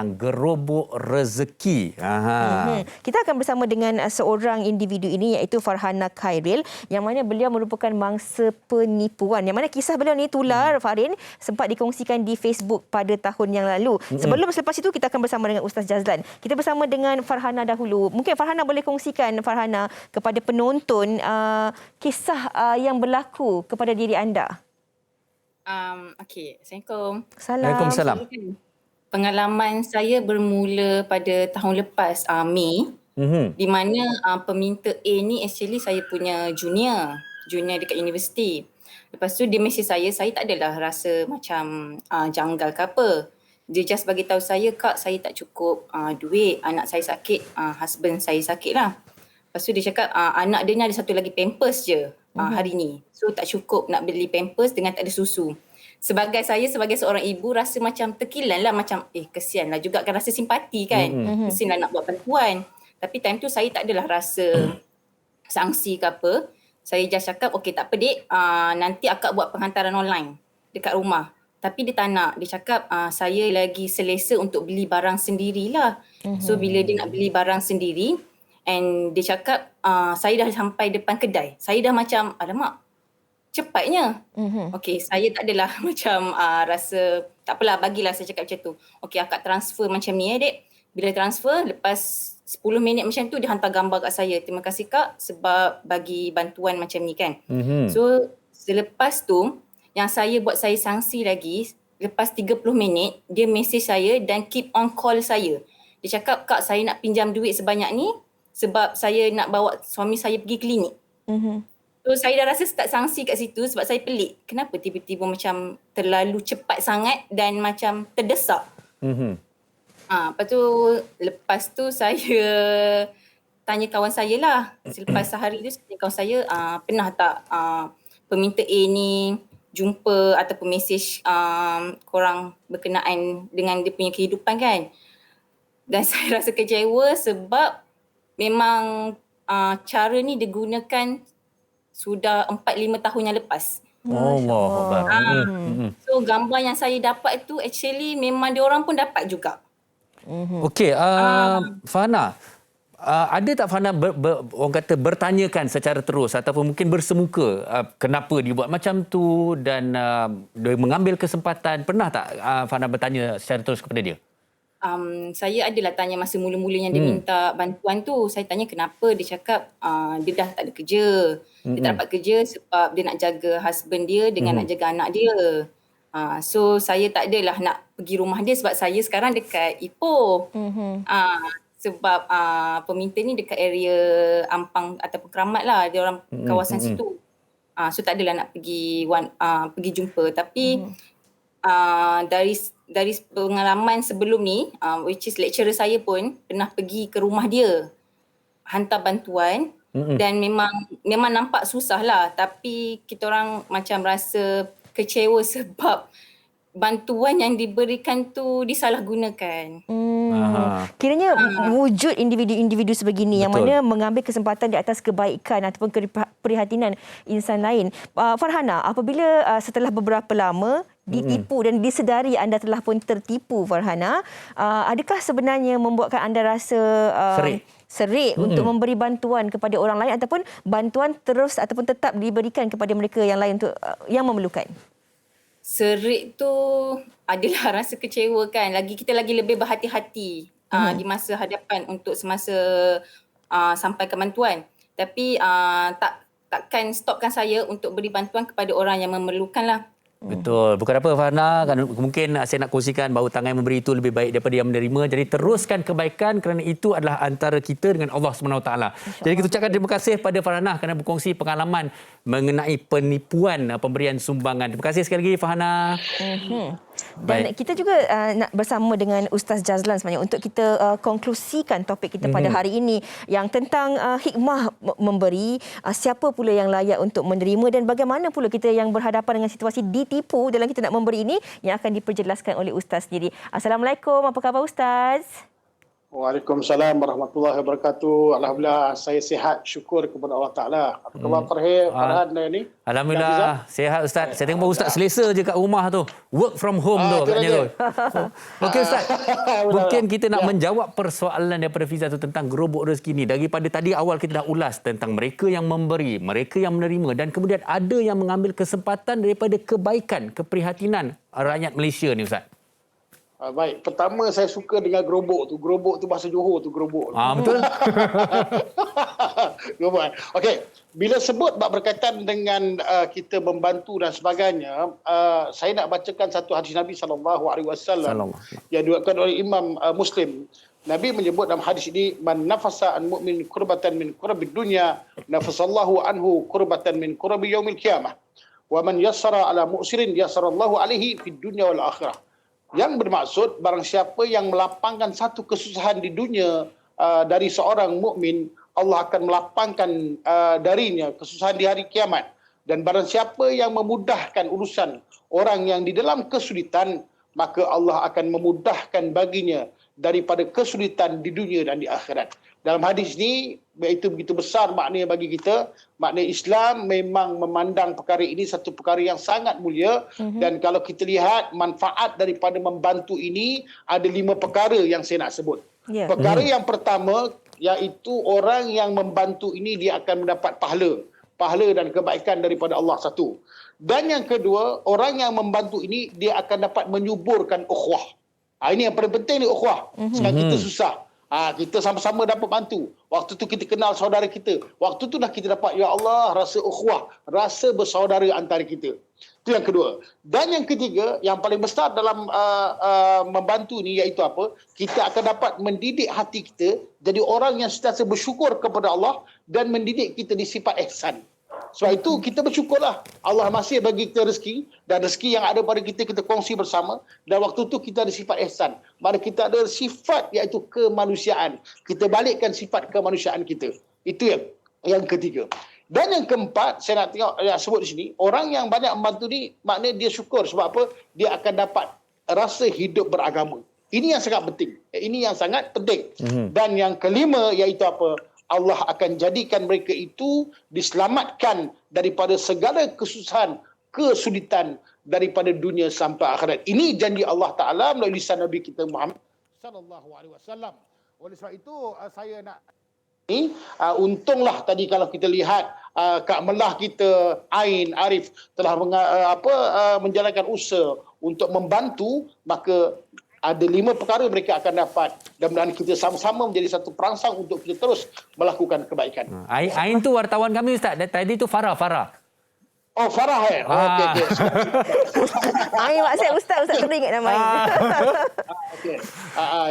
Gerobok rezeki. Kita akan bersama dengan seorang individu ini iaitu Farhana Khairil yang mana beliau merupakan mangsa penipuan. Yang mana kisah beliau ni tular Farin sempat dikongsikan di Facebook pada tahun yang lalu. Selepas itu kita akan bersama dengan Ustaz Jazlan. Kita bersama dengan Farhana dahulu. Mungkin Farhana boleh kongsikan Farhana kepada penonton kisah yang berlaku kepada diri anda. Okey, Assalamualaikum. Waalaikumsalam. Pengalaman saya bermula pada tahun lepas, Mei, di mana peminta A ni actually saya punya junior dekat universiti. Lepas tu dia mesej saya tak adalah rasa macam janggal ke apa. Dia just bagi tahu saya, "Kak, saya tak cukup duit, anak saya sakit, husband saya sakit lah." Lepas tu dia cakap anak dia ni ada satu lagi pampers je hari ni. So tak cukup nak beli pampers dengan tak ada susu. Sebagai seorang ibu rasa macam terkilan lah, macam kesian lah juga, kan rasa simpati kan. Mestilah nak buat bantuan. Tapi time tu saya tak adalah rasa sangsi ke apa. Saya just cakap, "Okey tak apa dik, nanti akak buat penghantaran online dekat rumah." Tapi dia tak nak. Dia cakap saya lagi selesa untuk beli barang sendirilah. So bila dia nak beli barang sendiri and dia cakap saya dah sampai depan kedai. Saya dah macam alamak, cepatnya. Okey, saya tak adalah macam rasa tak apalah, bagilah saya cakap macam tu. Okey, akak transfer macam ni dek. Bila transfer, lepas 10 minit macam tu dia hantar gambar kat saya. "Terima kasih kak sebab bagi bantuan macam ni kan." So selepas tu yang buat saya sangsi lagi, lepas 30 minit dia mesej saya dan keep on call saya. Dia cakap, "Kak, saya nak pinjam duit sebanyak ni sebab saya nak bawa suami saya pergi klinik." So saya dah rasa start sangsi kat situ sebab saya pelik. Kenapa tiba-tiba macam terlalu cepat sangat dan macam terdesak. Lepas tu saya tanya kawan saya lah. Selepas sehari tu saya tanya kawan saya, pernah tak peminta A ni jumpa ataupun mesej korang berkenaan dengan dia punya kehidupan kan. Dan saya rasa kecewa sebab memang cara ni digunakan sudah 4-5 tahun yang lepas. Allah. So gambar yang saya dapat tu actually memang dia orang pun dapat juga. Okey, Farhana, ada tak Farhana orang kata bertanyakan secara terus ataupun mungkin bersemuka kenapa dia buat macam tu dan dia mengambil kesempatan? Pernah tak Farhana bertanya secara terus kepada dia? Saya adalah tanya masa mula-mulanya dia minta bantuan tu. Saya tanya kenapa, dia cakap dia dah tak ada kerja. Dia tak dapat kerja sebab dia nak jaga husband dia dengan nak jaga anak dia. So saya tak adalah nak pergi rumah dia sebab saya sekarang dekat Ipoh. Sebab peminta ni dekat area Ampang ataupun Keramat lah, dia orang kawasan situ. So tak adalah nak pergi jumpa. Tapi dari pengalaman sebelum ni, which is lecturer saya pun pernah pergi ke rumah dia hantar bantuan dan memang nampak susah lah, tapi kita orang macam rasa kecewa sebab bantuan yang diberikan tu disalahgunakan. Kiranya wujud individu-individu sebegini yang Betul. mana mengambil kesempatan di atas kebaikan ataupun keprihatinan insan lain. Farhana, apabila setelah beberapa lama ditipu dan disedari anda telah pun tertipu, Farhana, adakah sebenarnya membuatkan anda rasa serik untuk memberi bantuan kepada orang lain ataupun bantuan terus ataupun tetap diberikan kepada mereka yang lain untuk yang memerlukan? Serik tu adalah rasa kecewa kan. Kita lagi lebih berhati-hati di masa hadapan untuk semasa sampaikan bantuan. Tapi takkan stopkan saya untuk beri bantuan kepada orang yang memerlukan lah. Betul. Bukan apa Farhana, mungkin saya nak kongsikan bahawa tangan yang memberi itu lebih baik daripada yang menerima. Jadi teruskan kebaikan kerana itu adalah antara kita dengan Allah SWT. Jadi kita ucapkan terima kasih pada Farhana kerana berkongsi pengalaman mengenai penipuan pemberian sumbangan. Terima kasih sekali lagi Farhana. Dan kita juga nak bersama dengan Ustaz Jazlan sebenarnya untuk kita konklusikan topik kita pada hari ini yang tentang hikmah memberi, siapa pula yang layak untuk menerima dan bagaimana pula kita yang berhadapan dengan situasi ditipu dalam kita nak memberi ini yang akan diperjelaskan oleh Ustaz sendiri. Assalamualaikum, apa khabar Ustaz? Waalaikumsalam warahmatullahi wabarakatuh. Alhamdulillah saya sihat, syukur kepada Allah Taala. Apa khabar Farhan ni? Alhamdulillah sihat Ustaz. Saya tengok Ustaz selesa je kat rumah tu. Work from home tu katanya tu. Okey Ustaz. Mungkin kita nak menjawab persoalan daripada Fiza tu tentang gerobok rezeki ni. Daripada tadi awal kita dah ulas tentang mereka yang memberi, mereka yang menerima dan kemudian ada yang mengambil kesempatan daripada kebaikan, keprihatinan rakyat Malaysia ni Ustaz. Baik, pertama saya suka dengan gerobok tu. Gerobok tu bahasa Johor tu gerobok. Betul. Gerobok. Okey, bila sebut bab berkaitan dengan kita membantu dan sebagainya, saya nak bacakan satu hadis Nabi SAW yang diriwayatkan oleh Imam Muslim. Nabi menyebut dalam hadis ini, man nafasa an mu'min kurbatan min kurabid dunya, nafasallahu anhu kurbatan min kurabi yaumil qiyamah. Wa man yassara ala mu'sirin yassarallahu alaihi fid dunya wal akhirah. Yang bermaksud barang siapa yang melapangkan satu kesusahan di dunia dari seorang mukmin, Allah akan melapangkan darinya kesusahan di hari kiamat. Dan barang siapa yang memudahkan urusan orang yang di dalam kesulitan, maka Allah akan memudahkan baginya daripada kesulitan di dunia dan di akhirat. Dalam hadis ni, iaitu begitu besar maknanya bagi kita. Makna Islam memang memandang perkara ini satu perkara yang sangat mulia. Dan kalau kita lihat manfaat daripada membantu ini, ada 5 perkara yang saya nak sebut. Perkara yang pertama, iaitu orang yang membantu ini dia akan mendapat pahala dan kebaikan daripada Allah satu. Dan yang kedua, orang yang membantu ini dia akan dapat menyuburkan ukhuwah. Ini yang paling penting ni, ukhuwah. Sekarang kita susah. Kita sama-sama dapat bantu. Waktu tu kita kenal saudara kita. Waktu tu dah kita dapat, ya Allah, rasa ukhuwah, rasa bersaudara antara kita. Itu yang kedua. Dan yang ketiga, yang paling besar dalam membantu ni iaitu apa? Kita akan dapat mendidik hati kita jadi orang yang sentiasa bersyukur kepada Allah dan mendidik kita di sifat ihsan. Sebab itu kita bersyukurlah. Allah masih bagi kita rezeki dan rezeki yang ada pada kita kongsi bersama. Dan waktu itu kita ada sifat ihsan. Maka kita ada sifat iaitu kemanusiaan. Kita balikkan sifat kemanusiaan kita. Itu yang ketiga. Dan yang keempat, saya nak sebut di sini, orang yang banyak membantu ni maknanya dia syukur. Sebab apa? Dia akan dapat rasa hidup beragama. Ini yang sangat penting. Ini yang sangat penting. Dan yang kelima iaitu apa? Allah akan jadikan mereka itu diselamatkan daripada segala kesusahan, kesulitan daripada dunia sampai akhirat. Ini janji Allah Ta'ala melalui lisan Nabi kita Muhammad sallallahu alaihi wasallam. Oleh sebab itu saya nak untunglah tadi kalau kita lihat Kak Melah kita Ain Arif telah menjalankan usaha untuk membantu, maka ada 5 perkara mereka akan dapat. Dan mudah-mudahan kita sama-sama menjadi satu perangsang untuk kita terus melakukan kebaikan. Ain tu wartawan kami Ustaz. Tadi tu Farah. Oh, Farah Okey. Ain maksud Ustaz teringat nama Ain. Okey.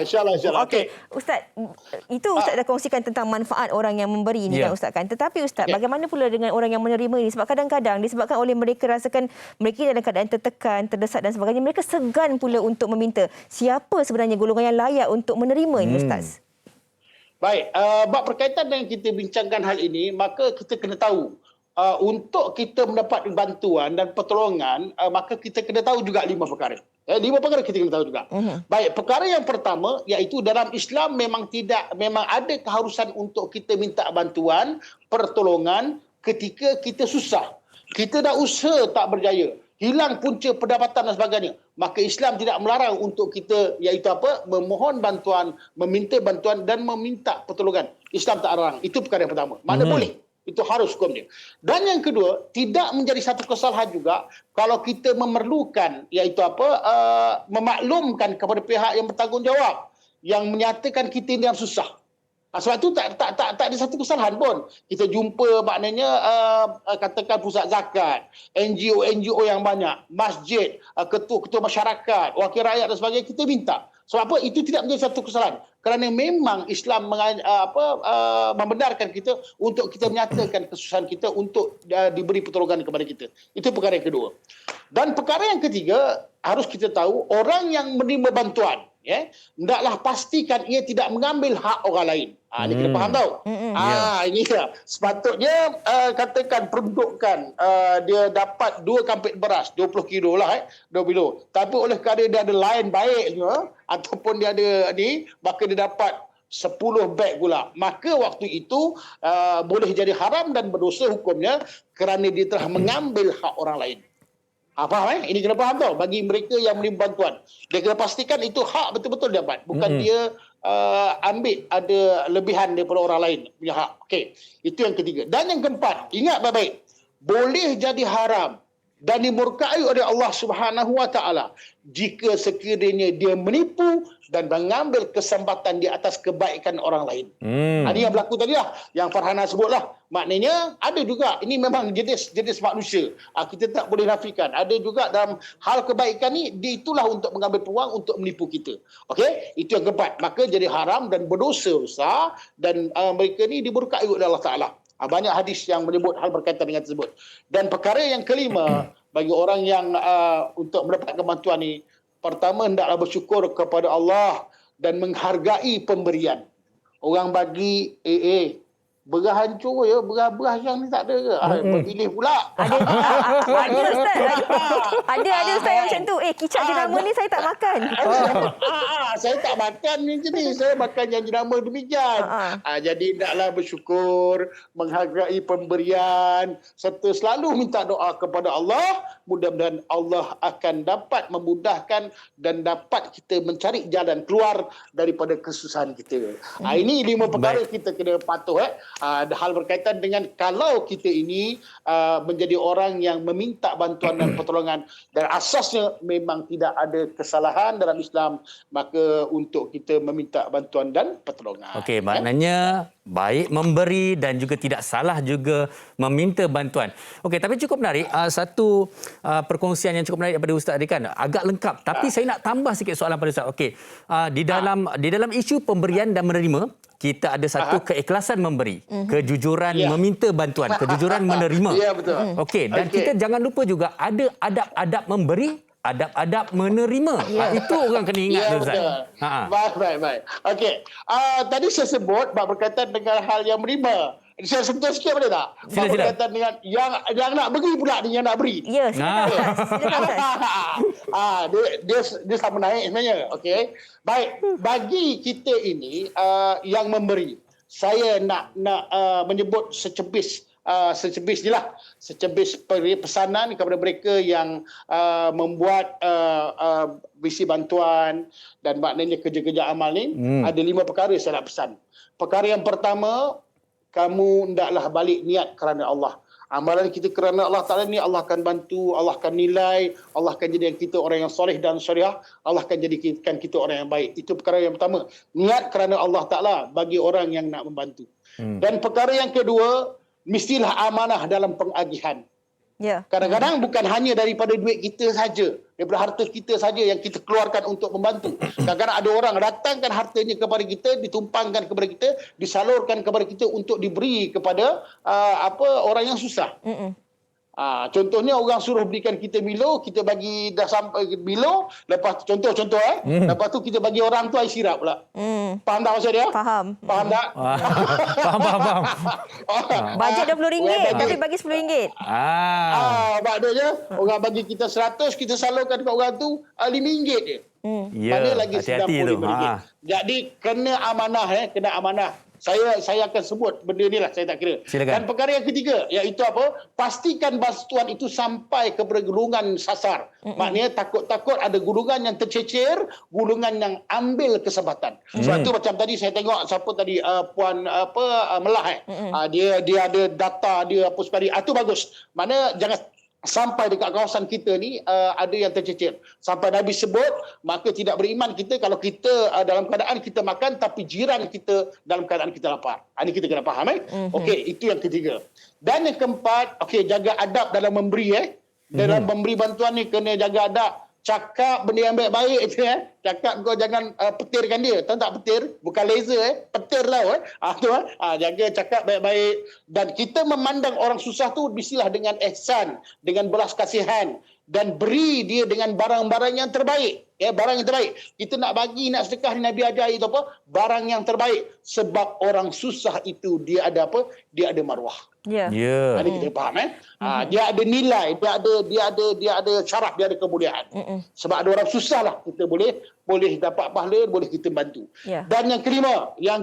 InsyaAllah. Okey. Ustaz, itu Ustaz dah kongsikan tentang manfaat orang yang memberi ni kan Ustaz kan. Tetapi Ustaz, bagaimana pula dengan orang yang menerima ini? Sebab kadang-kadang disebabkan oleh mereka rasakan mereka dalam keadaan tertekan, terdesak dan sebagainya, mereka segan pula untuk meminta. Siapa sebenarnya golongan yang layak untuk menerima ini Ustaz? Baik, bab berkaitan dengan kita bincangkan hal ini, maka kita kena tahu untuk kita mendapat bantuan dan pertolongan, maka kita kena tahu juga 5 perkara. 5 perkara kita kena tahu juga. Baik, perkara yang pertama iaitu dalam Islam memang ada keharusan untuk kita minta bantuan, pertolongan ketika kita susah. Kita dah usaha tak berjaya, hilang punca pendapatan dan sebagainya. Maka Islam tidak melarang untuk kita iaitu apa? Memohon bantuan, meminta bantuan dan meminta pertolongan. Islam tak larang. Itu perkara yang pertama. Mana boleh. Itu harus hukumnya. Dan yang kedua, tidak menjadi satu kesalahan juga kalau kita memerlukan iaitu memaklumkan kepada pihak yang bertanggungjawab yang menyatakan kita ini yang susah. Sebab itu tak ada satu kesalahan pun. Kita jumpa maknanya katakan pusat zakat, NGO yang banyak, masjid, ketua-ketua masyarakat, wakil rakyat dan sebagainya, kita minta. Sebab apa? Itu tidak menjadi satu kesalahan. Kerana memang Islam membenarkan kita untuk kita menyatakan kesusahan kita untuk diberi pertolongan kepada kita. Itu perkara yang kedua. Dan perkara yang ketiga, harus kita tahu orang yang menerima bantuan, hendaklah pastikan ia tidak mengambil hak orang lain. Ini kena faham tahu. Ini dia. Sepatutnya katakan peruntukan dia dapat 2 kampit beras, 20 kilo lah 20 kilo. Tapi oleh kerana dia ada lain baiknya ataupun dia ada ni, maka dia dapat 10 beg pula. Maka waktu itu boleh jadi haram dan berdosa hukumnya kerana dia telah mengambil hak orang lain. Faham Ini kena faham tau. Bagi mereka yang menerima bantuan, dia kena pastikan itu hak betul-betul dapat. Bukan dia ambil ada lebihan daripada orang lain punya hak. Okey, itu yang ketiga. Dan yang keempat, ingat baik-baik, boleh jadi haram dan dimurkai oleh Allah Subhanahu Wa Taala jika sekiranya dia menipu dan mengambil kesempatan di atas kebaikan orang lain. Ini yang berlaku tadi lah, yang Farhana sebutlah. Maknanya ada juga, ini memang jenis manusia. Kita tak boleh nafikan. Ada juga dalam hal kebaikan ni, dia itulah untuk mengambil peluang untuk menipu kita. Okey, itu yang keempat. Maka jadi haram dan berdosa besar dan mereka ni dimurkai oleh Allah Taala. Banyak hadis yang menyebut hal berkaitan dengan tersebut. Dan perkara yang kelima, bagi orang yang untuk mendapatkan bantuan ni, pertama hendaklah bersyukur kepada Allah dan menghargai pemberian. Orang bagi berah hancur ya, berah yang ni tak ada ke? Berpilih pula. Ada Ustaz. Ada Ustaz yang macam tu. Kicap jenama ni saya tak makan. Saya tak makan macam ni. Saya makan yang jenama demikian. Jadi hendaklah bersyukur, menghargai pemberian serta selalu minta doa kepada Allah. Mudah-mudahan Allah akan dapat memudahkan dan dapat kita mencari jalan keluar daripada kesusahan kita. Ini 5 perkara kita kena patuh. Ada hal berkaitan dengan kalau kita ini menjadi orang yang meminta bantuan dan pertolongan dan asasnya memang tidak ada kesalahan dalam Islam, maka untuk kita meminta bantuan dan pertolongan. Okey, maknanya baik memberi dan juga tidak salah juga meminta bantuan. Okey, tapi cukup menarik satu perkongsian yang cukup menarik daripada Ustaz tadi kan, agak lengkap, tapi saya nak tambah sikit soalan pada Ustaz. Okey, di dalam isu pemberian dan menerima, kita ada satu keikhlasan memberi, kejujuran meminta bantuan, kejujuran menerima. Ya, betul. Okey, dan kita jangan lupa juga ada adab-adab memberi, adab-adab menerima. Itu orang kena ingat tu, Ustaz. Baik. Okey. Tadi saya sebut berkaitan dengan hal yang menerima. Saya sentuh sikit boleh tak? Sila. Berkaitan dengan yang nak beri pula ni, yang nak beri. Ya, silakan. Dia sama naik sebenarnya. Okey. Baik, bagi kita ini yang memberi, saya nak menyebut secebis je lah. Secebis pesanan kepada mereka yang membuat visi bantuan dan maknanya kerja-kerja amal ni. Ada 5 perkara saya nak pesan. Perkara yang pertama, kamu hendaklah balik niat kerana Allah. Amalan kita kerana Allah Ta'ala ni, Allah akan bantu, Allah akan nilai, Allah akan jadikan kita orang yang soleh dan solehah, Allah akan jadikan kita orang yang baik. Itu perkara yang pertama. Niat kerana Allah Ta'ala bagi orang yang nak membantu. Dan perkara yang kedua, mestilah amanah dalam pengagihan. Ya. Kadang-kadang bukan hanya daripada duit kita saja, daripada harta kita saja yang kita keluarkan untuk membantu. Kadang-kadang ada orang datangkan hartanya kepada kita, ditumpangkan kepada kita, disalurkan kepada kita untuk diberi kepada orang yang susah. Contohnya orang suruh belikan kita Milo, kita bagi dah sampai Milo, lepas contoh lepas tu kita bagi orang tu air sirap pula. Faham tak maksud dia? Faham tak? Faham. Bajet RM20 tapi bagi RM10. Maknanya orang bagi kita 100, kita salurkan ke orang tu RM5 je. Mana lagi hati-hati tu. Jadi kena amanah. Saya akan sebut benda ni lah, saya tak kira. Silakan. Dan perkara yang ketiga, iaitu apa? Pastikan bantuan itu sampai kepada golongan sasar. Maknanya takut-takut ada golongan yang tercecer, golongan yang ambil kesempatan. Sebab tu macam tadi saya tengok siapa tadi Puan Melah dia ada data dia apa sekali. Itu bagus. Mana jangan sampai dekat kawasan kita ni ada yang tercecer. Sampai Nabi sebut, maka tidak beriman kita kalau kita dalam keadaan kita makan tapi jiran kita dalam keadaan kita lapar. Ini kita kena faham. Okey, itu yang ketiga. Dan yang keempat, jaga adab dalam memberi. Dalam memberi bantuan ni kena jaga adab. Cakap benda yang baik-baik je. Cakap kau jangan petirkan dia. Tahu tak petir? Bukan laser petir lah. Jaga cakap baik-baik. Dan kita memandang orang susah tu mestilah dengan ihsan, dengan belas kasihan, dan beri dia dengan barang-barang yang terbaik. Ya, barang yang terbaik. Kita nak bagi, nak sedekah, Nabi ajar itu apa? Barang yang terbaik. Sebab orang susah itu dia ada apa? Dia ada maruah. Ya. Ya. Ada kita faham dia ada nilai, dia ada syaraf, dia ada kemuliaan. Sebab ada orang susah lah kita boleh dapat pahala, boleh kita bantu. Ya. Dan yang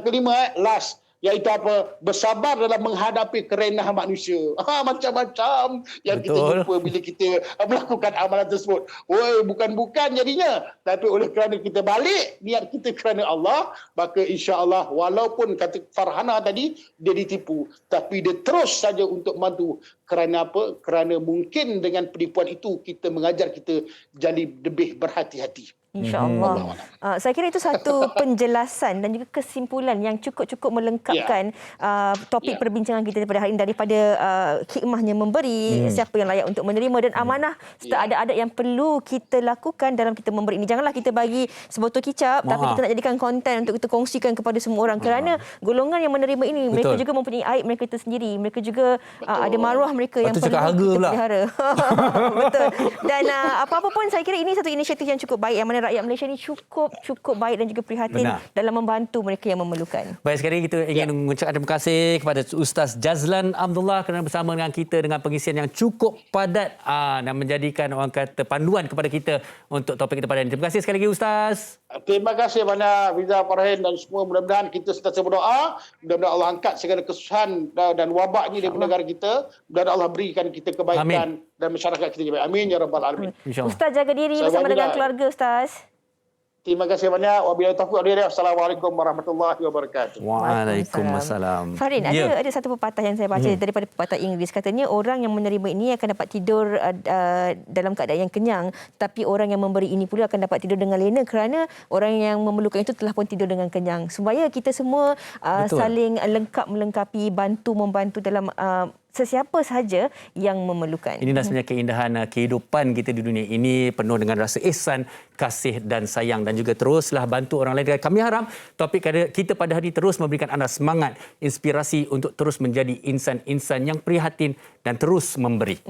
kelima last, iaitu apa? Bersabar dalam menghadapi kerenahan manusia. Macam-macam yang kita Betul. jumpa bila kita melakukan amalan tersebut. Bukan-bukan jadinya. Tapi oleh kerana kita balik, niat kita kerana Allah, maka insya-Allah walaupun kata Farhana tadi, dia ditipu. Tapi dia terus saja untuk membantu. Kerana apa? Kerana mungkin dengan penipuan itu, kita mengajar kita jadi lebih berhati-hati. InsyaAllah. Saya kira itu satu penjelasan dan juga kesimpulan yang cukup-cukup melengkapkan topik perbincangan kita daripada hari ini, daripada hikmahnya memberi, siapa yang layak untuk menerima, dan amanah serta adat-adat yang perlu kita lakukan dalam kita memberi ini. Janganlah kita bagi sebotol kicap tapi kita nak jadikan konten untuk kita kongsikan kepada semua orang, kerana golongan yang menerima ini mereka juga mempunyai aib mereka itu sendiri. Mereka juga ada maruah mereka yang perlu kita pelihara. Betul. Dan apa-apa pun saya kira ini satu inisiatif yang cukup baik, yang mana rakyat Malaysia ni cukup baik dan juga prihatin dalam membantu mereka yang memerlukan. Baik, sekali kita ingin mengucapkan terima kasih kepada Ustaz Jazlan Abdullah kerana bersama dengan kita dengan pengisian yang cukup padat dan menjadikan orang kata panduan kepada kita untuk topik kita pada ini. Terima kasih sekali lagi Ustaz. Terima kasih banyak Fiza, Farhan dan semua. Mudah-mudahan kita sentiasa berdoa. Mudah-mudahan Allah angkat segala kesusahan dan wabak ini dari negara kita. Mudah-mudahan Allah berikan kita kebaikan dan masyarakat kita juga. Amin ya rabbal alamin. Ustaz jaga diri bersama dengan keluarga Ustaz. Terima kasih banyak. Wabillahi taufiq wal hidayah. Assalamualaikum warahmatullahi wabarakatuh. Waalaikumsalam. Farin, ada satu pepatah yang saya baca daripada pepatah Inggeris. Katanya orang yang menerima ini akan dapat tidur dalam keadaan yang kenyang, tapi orang yang memberi ini pula akan dapat tidur dengan lena, kerana orang yang memerlukan itu telah pun tidur dengan kenyang. Supaya kita semua saling melengkapi, membantu dalam sesiapa sahaja yang memerlukan. Inilah sebenarnya keindahan kehidupan kita di dunia ini, penuh dengan rasa ihsan, kasih dan sayang, dan juga teruslah bantu orang lain. Kami harap topik kita pada hari ini terus memberikan anda semangat, inspirasi untuk terus menjadi insan-insan yang prihatin dan terus memberi.